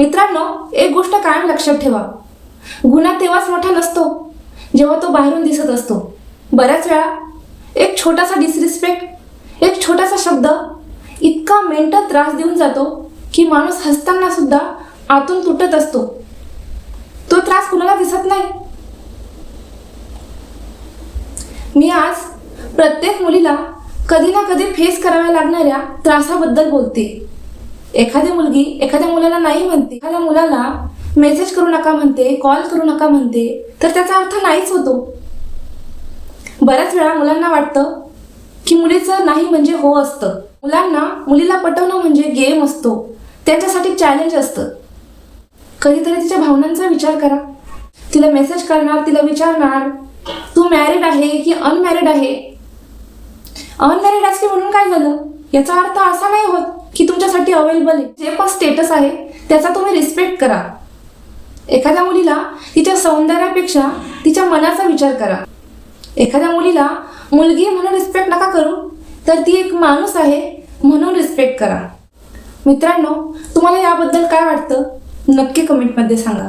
मित्रांनो, एक गोष्ट कायम लक्षात ठेवा, गुन्हा तेव्हाच मोठा नसतो जेव्हा तो बाहेरून दिसत असतो. बऱ्याच वेळा एक छोटासा डिसरिस्पेक्ट, एक छोटासा शब्द इतका मेंटल त्रास देऊन जातो की माणूस हसताना सुद्धा आतून तुटत असतो. तो त्रास कुणाला दिसत नाही. मी आज प्रत्येक मुलीला कधी ना कधी फेस कराव्या लागणाऱ्या त्रासाबद्दल बोलते. एखादी मुलगी एखाद्या मुलाला नाही म्हणते, एखाद्या मुलाला मेसेज करू नका म्हणते, कॉल करू नका म्हणते, तर त्याचा अर्थ नाहीच होतो. बऱ्याच वेळा मुलांना वाटतं की मुलीचं नाही म्हणजे हो असतं. मुलांना मुलीला पटवणं म्हणजे गेम असतो, त्यांच्यासाठी चॅलेंज असतं. कधीतरी तिच्या भावनांचा विचार करा. तिला मेसेज करणार, तिला विचारणार तू मॅरिड आहे की अनमॅरिड आहे. अनमॅरिड असली म्हणून काय झालं, याचा अर्थ असा नाही होत की तुमच्यासाठी अवेलेबल आहे. जे पण स्टेटस आहे त्याचा तुम्ही रिस्पेक्ट करा. एखाद्या मुलीला तिच्या सौंदर्यापेक्षा तिच्या मनाचा विचार करा. एखाद्या मुलीला मुलगी म्हणून रिस्पेक्ट नका करू, तर ती एक माणूस आहे म्हणून रिस्पेक्ट करा. मित्रांनो, तुम्हाला याबद्दल काय वाटतं नक्की कमेंटमध्ये सांगा.